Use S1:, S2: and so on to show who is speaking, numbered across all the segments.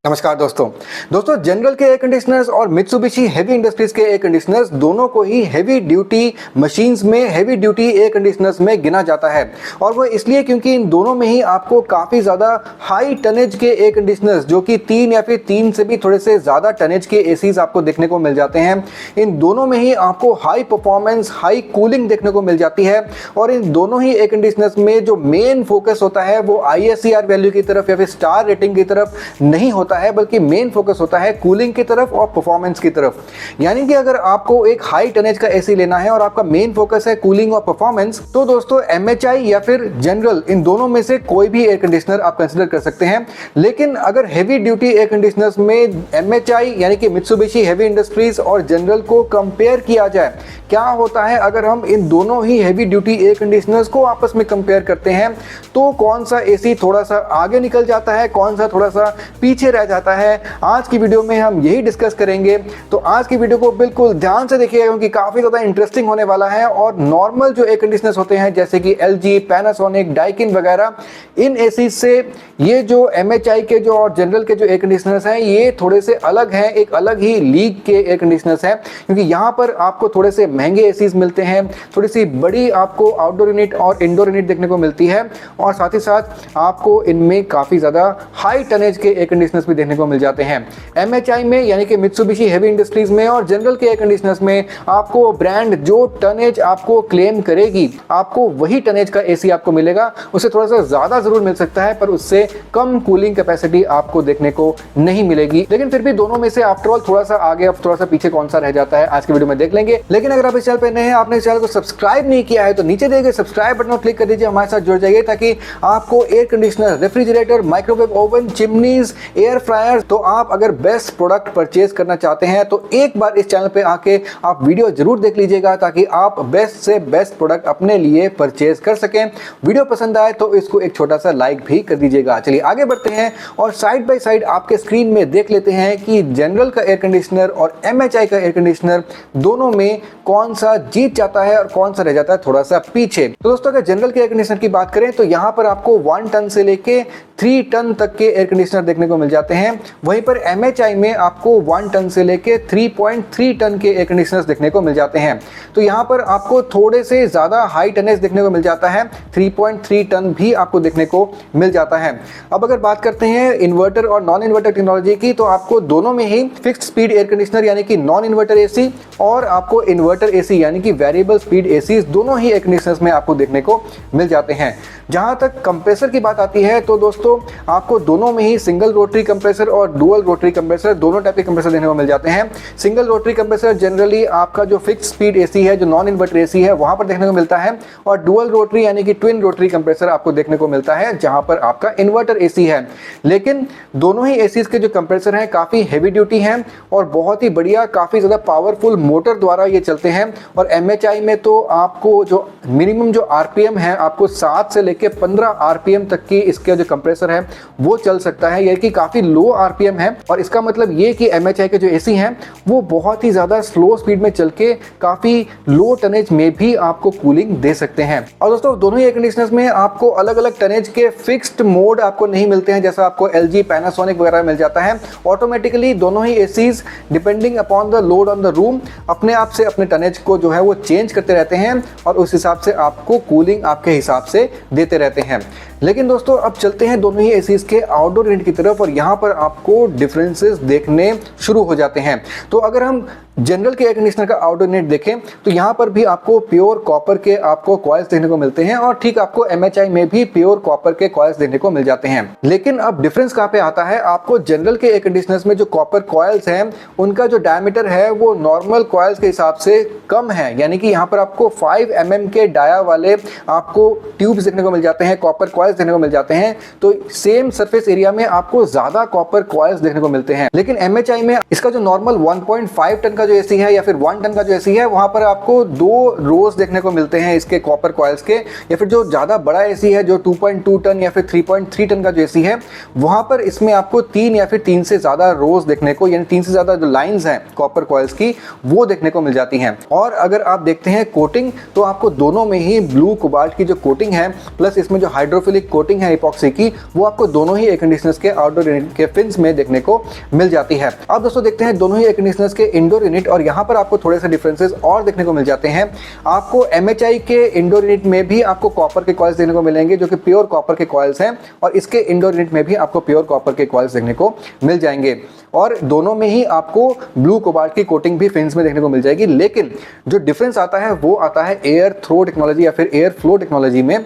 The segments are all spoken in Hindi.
S1: नमस्कार दोस्तों जनरल के एयर कंडीशनर्स और मित्सुबिशी हेवी इंडस्ट्रीज के एयर कंडीशनर्स दोनों को ही हेवी ड्यूटी मशीन्स में हेवी ड्यूटी एयर कंडीशनर्स में गिना जाता है। और वो इसलिए क्योंकि इन दोनों में ही आपको काफ़ी ज़्यादा हाई टनेज के एयर कंडीशनर्स जो कि 3 या फिर 3 से भी थोड़े से ज़्यादा टनेज के एसीज आपको देखने को मिल जाते हैं। इन दोनों में ही आपको हाई परफॉर्मेंस हाई कूलिंग देखने को मिल जाती है। और इन दोनों ही एयर कंडीशनर्स में जो मेन फोकस होता है वो ISCR वैल्यू की तरफ या फिर स्टार रेटिंग की तरफ नहीं होता है, बल्कि मेन फोकस होता है कूलिंग की तरफ और परफॉर्मेंस की तरफ। यानी कि अगर आपको एक हाई टनेज का एसी लेना है और आपका मेन फोकस है कूलिंग और परफॉर्मेंस, तो दोस्तों MHI या फिर जनरल इन दोनों में से कोई भी एयर कंडीशनर आप कंसीडर कर सकते हैं। लेकिन अगर हेवी ड्यूटी एयर कंडीशनर्स में MHI यानी कि मित्सुबिशी हेवी इंडस्ट्रीज और जनरल को कंपेयर किया जाए, क्या होता है अगर हम इन दोनों ही हेवी ड्यूटी एयर कंडीशनर्स को आपस में कंपेयर करते हैं, तो कौन सा एसी थोड़ा सा आगे निकल जाता है, कौन सा थोड़ा सा पीछे रह जाता है, आज की वीडियो में हम यही डिस्कस करेंगे। तो आज की वीडियो को बिल्कुल ध्यान से देखिएगा क्योंकि काफी ज्यादा इंटरेस्टिंग होने वाला है। और नॉर्मल जो एयर कंडीशनर्स होते हैं जैसे कि LG, पैनासोनिक, डाइकिन वगैरह, इन एसी से ये जो MHI के जो और जनरल के जो एयर कंडीशनर्स हैं ये थोड़े से अलग हैं, एक अलग ही लीग के एयर कंडीशनर्स हैं। क्योंकि यहाँ पर आपको थोड़े से महंगे एसीज मिलते हैं, थोड़ी सी बड़ी आपको आउटडोर यूनिट और इंडोर यूनिट देखने को मिलती है, और साथ ही साथ आपको इनमें काफी ज्यादा हाई टनेज के एयर कंडीशनर्स भी देखने को मिल जाते हैं। MHI में यानी कि मित्सुबिशी हेवी इंडस्ट्रीज में और जनरल के एयर कंडीशनर्स में आपको ब्रांड जो टनेज आपको क्लेम करेगी, आपको वही टनेज का एसी आपको मिलेगा। उससे थोड़ा सा ज्यादा जरूर मिल सकता है पर उससे कम कूलिंग कैपेसिटी आपको देखने को नहीं मिलेगी। लेकिन फिर भी दोनों में से आफ्टर ऑल थोड़ा सा आगे अब थोड़ा सा पीछे कौन सा रह जाता है आज की वीडियो में देख लेंगे। लेकिन अगर आप इस चैनल पे नए हैं, आपने इस चैनल को सब्सक्राइब नहीं किया है, तो नीचे दिए गए सब्सक्राइब बटन पर क्लिक कर दीजिए, हमारे साथ जुड़ जाइए ताकि आपको air conditioner, refrigerator, microwave oven, chimneys, air fryer, तो आप अगर बेस्ट प्रोडक्ट परचेज करना चाहते हैं तो एक बार इस चैनल पे आके आप वीडियो जरूर देख लीजिएगा ताकि आप बेस्ट से बेस्ट प्रोडक्ट अपने लिए परचेज कर सकें। वीडियो पसंद आए तो इसको एक छोटा सा लाइक भी कर दीजिएगा। चलिए आगे बढ़ते हैं और साइड बाय साइड आपके स्क्रीन में देख लेते हैं कि जनरल का एयर कंडीशनर और MHI का एयर कंडीशनर दोनों में कौन सा जीत जाता है और कौन सा रह जाता है थोड़ा सा पीछे। तो दोस्तों अगर जनरल के एयर कंडीशनर की बात करें तो यहां पर आपको 1 टन से लेके 3 टन तक के एयर कंडीशनर देखने को मिल जाते हैं। वहीं पर MHI में आपको 1 टन से लेके 3.3 टन के एयर कंडीशनर्स देखने को मिल जाते हैं। तो यहाँ पर आपको थोड़े से ज़्यादा हाई टनेज देखने को मिल जाता है, 3.3 टन भी आपको देखने को मिल जाता है। अब अगर बात करते हैं इन्वर्टर और नॉन इन्वर्टर टेक्नोलॉजी की, तो आपको दोनों में ही फिक्स्ड स्पीड एयर कंडीशनर यानी कि नॉन इन्वर्टर AC और आपको इन्वर्टर AC यानी कि वेरिएबल स्पीड AC दोनों ही एयर कंडीशनर्स में आपको देखने को मिल जाते हैं। जहाँ तक कंप्रेसर की बात आती है तो दोस्तों आपको दोनों में ही सिंगल रोटरी कंप्रेसर और डुअल रोटरी कंप्रेसर, दोनों टाइप के कंप्रेसर देखने को मिल जाते हैं। सिंगल रोटरी कंप्रेसर जनरली आपका जो फिक्स स्पीड AC है, जो नॉन इन्वर्टर AC है, वहां पर देखने को मिलता है, और डुअल रोटरी यानी कि ट्विन रोटरी कंप्रेसर आपको देखने को मिलता है जहां पर आपका इन्वर्टर AC है। लेकिन दोनों ही एसीज के जो कंप्रेसर हैं काफी हेवी ड्यूटी हैं और बहुत ही बढ़िया, काफी ज्यादा पावरफुल मोटर द्वारा ये चलते हैं। और MHI में तो आपको जो मिनिमम जो RPM है, आपको 7 से लेके 15 RPM तक की इसके जो कंप्रेसर है वो चल सकता है, ये कि काफी लो RPM है। और इसका मतलब ये कि MHI के जो AC हैं वो बहुत ही ज्यादा स्लो स्पीड में चल के काफी लो टनेज में भी आपको कूलिंग दे सकते हैं। और दोस्तों दोनों ही एयर कंडीशनर्स में आपको अलग अलग टनेज के फिक्स्ड मोड आपको नहीं मिलते हैं, जैसा आपको LG, पैनासोनिक वगैरह मिल जाता है। ऑटोमेटिकली दोनों ही ACs depending upon the load on the room अपने आप से अपने टनेज को जो है वो चेंज करते रहते हैं और उस हिसाब से आपको कूलिंग आपके हिसाब से देते रहते हैं। लेकिन दोस्तों अब चलते हैं दोनों ही एसीज के आउटडोर यूनिट की तरफ और यहाँ पर आपको डिफरेंसेस देखने शुरू हो जाते हैं। तो अगर हम जनरल के एयर कंडीशनर का आउटडोर यूनिट देखें तो यहाँ पर भी आपको प्योर कॉपर के आपको कॉइल्स देखने को मिलते हैं और ठीक आपको MHI में भी प्योर कॉपर के कॉइल्स देखने को मिल जाते हैं। लेकिन अब डिफरेंस कहाँ पे आता है, आपको जनरल के एयर कंडीशनर्स में जो कॉपर कॉइल्स हैं उनका जो डायमीटर है वो नॉर्मल कॉइल्स के हिसाब से कम है, यानी कि यहाँ पर आपको 5 mm के डाया वाले आपको ट्यूब्स देखने को मिल जाते हैं, कॉपर कॉइल्स देखने को मिल जाते हैं। तो सेम सरफेस एरिया में आपको ज्यादा कॉपर कॉइल्स देखने को मिलते हैं। लेकिन MHI में इसका जो नॉर्मल 1.5 टन का जो एसी है या फिर 1 टन का जो एसी है, वहां पर आपको 2 रोज देखने को मिलते हैं इसके कॉपर कॉइल्स के। या फिर जो ज्यादा बड़ा एसी है जो 2.2 टन या फिर 3.3 टन का जो एसी है, वहां पर इसमें आपको 3 या फिर 3 से ज्यादा रोज देखने को, यानी 3 से ज्यादा जो लाइंस हैं कॉपर कॉइल्स की, वो देखने को मिल जाती हैं। और अगर आप देखते हैं कोटिंग, तो आपको दोनों में ही ब्लू कोबाल्ट की जो कोटिंग है प्लस इसमें जो हाइड्रोफिलिक कोटिंग है इपॉक्सी की, वो आपको दोनों ही एयर कंडीशनर्स के आउटडोर यूनिट के फिन्स में देखने को मिल जाती है। अब दोस्तों देखते हैं दोनों ही एयर कंडीशनर्स के इंडोर यूनिट, और यहाँ पर आपको थोड़े से डिफरेंसेस और देखने को मिल जाते हैं। आपको MHI के इंडोर यूनिट में भी आपको कॉपर के कॉइल्स देखने को मिलेंगे जो कि प्योर कॉपर के कॉइल्स हैं, और इसके इंडोर यूनिट में भी आपको प्योर कॉपर के कॉइल्स देखने को मिल जाएंगे, और दोनों में ही आपको ब्लू कोबाल्ट की कोटिंग भी फिन्स में देखने को मिल जाएगी। लेकिन जो डिफरेंस आता है वो आता है एयर थ्रो टेक्नोलॉजी या फिर एयर फ्लो टेक्नोलॉजी में।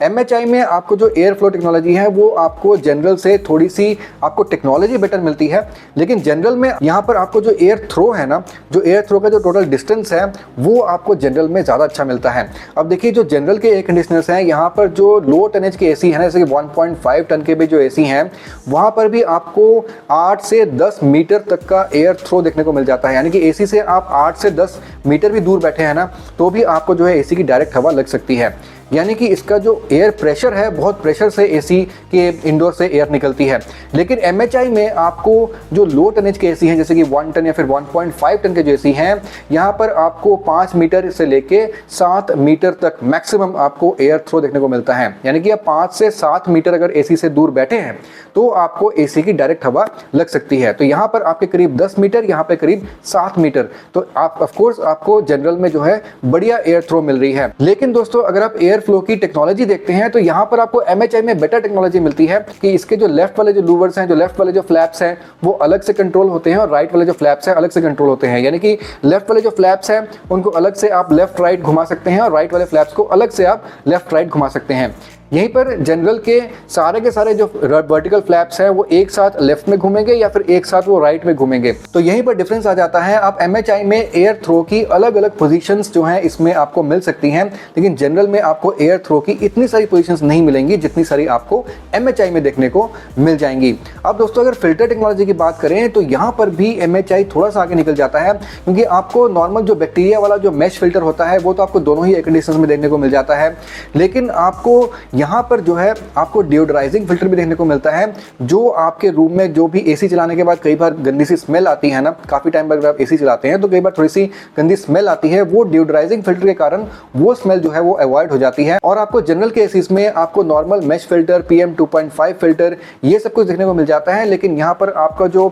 S1: MHI में आपको जो एयर फ्लो टेक्नोलॉजी है वो आपको जनरल से थोड़ी सी आपको टेक्नोलॉजी बेटर मिलती है, लेकिन जनरल में यहाँ पर आपको जो एयर थ्रो है ना, जो एयर थ्रो का जो टोटल डिस्टेंस है वो आपको जनरल में ज़्यादा अच्छा मिलता है। अब देखिए जो जनरल के एयर कंडीशनर्स हैं, यहाँ पर जो लो टनेज के एसी है ना, जैसे कि 1.5 टन के भी जो एसी हैं, वहाँ पर भी आपको 8 से 10 मीटर तक का एयर थ्रो देखने को मिल जाता है। यानी कि एसी से आप 8 से 10 मीटर भी दूर बैठे हैं ना, तो भी आपको जो है एसी की डायरेक्ट हवा लग सकती है। यानी कि इसका जो एयर प्रेशर है, बहुत प्रेशर से एसी के इंडोर से एयर निकलती है। लेकिन MHI में आपको जो लो टनेज के एसी हैं, जैसे कि 1 टन या फिर 1.5 टन के जो एसी हैं, यहाँ पर आपको 5 मीटर से लेके 7 मीटर तक मैक्सिमम आपको एयर थ्रो देखने को मिलता है। यानी कि आप 5 से 7 मीटर अगर एसी से दूर बैठे हैं तो आपको एसी की डायरेक्ट हवा लग सकती है। तो यहाँ पर आपके करीब 10 मीटर, यहाँ पे करीब 7 मीटर, तो आप ऑफकोर्स आपको जनरल में जो है बढ़िया एयर थ्रो मिल रही है। लेकिन दोस्तों अगर आप एयर फ्लो की टेक्नोलॉजी देखते हैं तो यहाँ पर आपको MHI में बेटर टेक्नोलॉजी मिलती है कि इसके जो लेफ्ट वाले जो लूवर्स हैं, जो लेफ्ट वाले जो फ्लैप्स हैं, वो अलग से कंट्रोल होते हैं, और राइट वाले जो फ्लैप्स हैं अलग से कंट्रोल होते हैं। यानी कि लेफ्ट वाले जो फ्लैप्स हैं उनको अलग से आप लेफ्ट राइट घुमा सकते हैं, और राइट वाले फ्लैप्स को अलग से आप लेफ्ट राइट घुमा सकते हैं। यहीं पर जनरल के सारे जो वर्टिकल फ्लैप्स हैं वो एक साथ लेफ्ट में घूमेंगे या फिर एक साथ वो राइट में घूमेंगे। तो यहीं पर डिफरेंस आ जाता है। आप MHI में एयर थ्रो की अलग अलग पोजीशंस जो हैं इसमें आपको मिल सकती हैं, लेकिन जनरल में आपको एयर थ्रो की इतनी सारी पोजीशंस नहीं मिलेंगी जितनी सारी आपको MHI में देखने को मिल जाएंगी। अब दोस्तों अगर फिल्टर टेक्नोलॉजी की बात करें तो यहाँ पर भी MHI थोड़ा सा आगे निकल जाता है, क्योंकि आपको नॉर्मल जो बैक्टीरिया वाला जो मैश फिल्टर होता है वो तो आपको दोनों ही एयर कंडीशनर्स में देखने को मिल जाता है, लेकिन आपको यहाँ पर जो है आपको डिओडराइजिंग फिल्टर भी देखने को मिलता है। जो आपके रूम में जो भी एसी चलाने के बाद कई बार गंदी सी स्मेल आती है ना, काफी टाइम पर अगर आप एसी चलाते हैं तो कई बार थोड़ी सी गंदी स्मेल आती है, वो डिओडराइजिंग फिल्टर के कारण वो स्मेल जो है वो अवॉइड हो जाती है। और आपको जनरल के एसीज में आपको normal mesh filter, PM 2.5 filter, ये सब कुछ देखने को मिल जाता है। लेकिन यहाँ पर आपका जो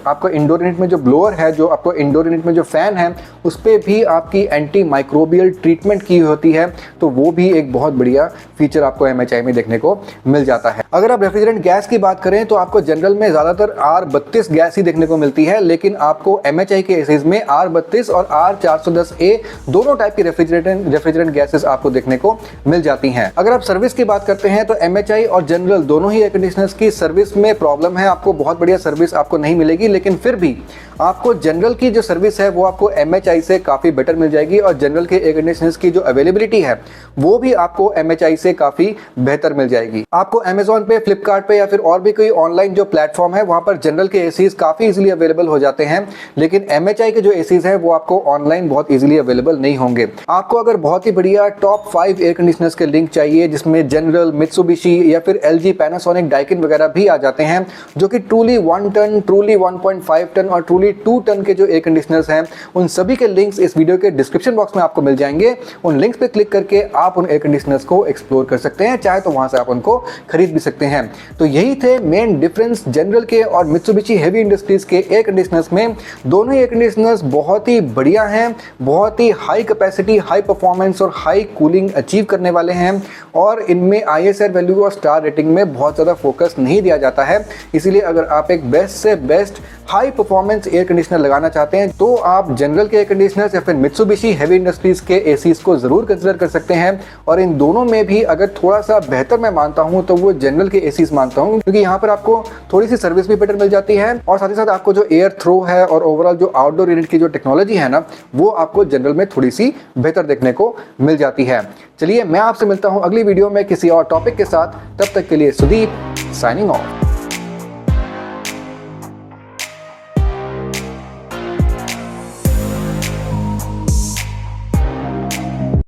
S1: आपका इंडोर यूनिट में जो ब्लोअर है, जो आपको इंडोर यूनिट में जो फैन है, उस पर भी आपकी एंटी माइक्रोबियल ट्रीटमेंट की होती है, तो वो भी एक बहुत बढ़िया फीचर आपको MHI में देखने को मिल जाता है। अगर आप रेफ्रिजरेंट गैस की बात करें तो आपको जनरल में ज्यादातर R32 गैस ही देखने को मिलती है, लेकिन आपको MHI के एसीज में R32 और R410A दोनों टाइप की रेफ्रिजरेंट गैसेस आपको देखने को मिल जाती हैं। अगर आप सर्विस की बात करते हैं तो MHI और जनरल दोनों ही एयर कंडीशनर्स की सर्विस में प्रॉब्लम है, आपको बहुत बढ़िया सर्विस आपको नहीं मिलेगी, लेकिन फिर भी आपको जनरल की जो सर्विस है वो आपको MHI से काफी बेटर मिल जाएगी, और जनरल के एयर कंडीशनर्स की जो अवेलेबिलिटी है वो भी आपको MHI से काफी बेहतर मिल जाएगी। आपको Amazon पे, फ्लिपकार्ट पे या फिर और भी कोई ऑनलाइन जो प्लेटफॉर्म है वहां पर जनरल के एसीज काफी इजीली अवेलेबल हो जाते हैं, लेकिन MHI के जो एसीज हैं वो आपको ऑनलाइन बहुत इजीली अवेलेबल नहीं होंगे। आपको अगर बहुत ही बढ़िया टॉप 5 एयर कंडीशनर्स के लिंक चाहिए जिसमें जनरल, मित्सुबिशी या फिर LG, पैनासोनिक, डाइकिन वगैरह भी आ जाते हैं, जो कि ट्रूली 1 टन, ट्रूली 1.5 टन और ट्रूली 2 टन के जो एयर कंडीशनर्स हैं, उन सभी के लिंक्स इस वीडियो के डिस्क्रिप्शन बॉक्स में आपको मिल जाएंगे। उन लिंक्स पे क्लिक करके आप उन एयर कंडीशनर्स को एक्सप्लोर कर सकते हैं, चाहे तो वहां से आप उनको खरीद भी सकते हैं। तो यही थे मेन डिफरेंस जनरल के और मित्सुबिशी हेवी इंडस्ट्रीज के एयर कंडीशनर्स में। दोनों एयर कंडीशनर्स बहुत ही बढ़िया हैं, बहुत ही हाई कैपेसिटी, हाई परफॉर्मेंस और हाई कूलिंग अचीव करने वाले हैं, और इनमें ISR वैल्यू और स्टार रेटिंग में बहुत ज़्यादा फोकस नहीं दिया जाता है। इसीलिए अगर आप एक बेस्ट से best high performance air conditioner लगाना चाहते हैं तो आप जनरल के एयर कंडीशनर्स या फिर मित्सुबिशी हेवी इंडस्ट्रीज के एसीज को जरूर कंसिडर कर सकते हैं। और इन दोनों में भी अगर थोड़ा सा बेहतर मैं मानता हूं तो वो जनरल के एसीज मानता हूं, क्योंकि यहाँ पर आपको थोड़ी सी सर्विस भी बेटर मिल जाती है, और साथ ही साथ आपको जो एयर थ्रो है और ओवरऑल जो आउटडोर यूनिट की जो टेक्नोलॉजी है ना, वो आपको जनरल में थोड़ी सी बेहतर देखने को मिल जाती है। चलिए मैं आपसे मिलता हूं अगली वीडियो में किसी और टॉपिक के साथ, तब तक के लिए सुदीप साइनिंग ऑफ।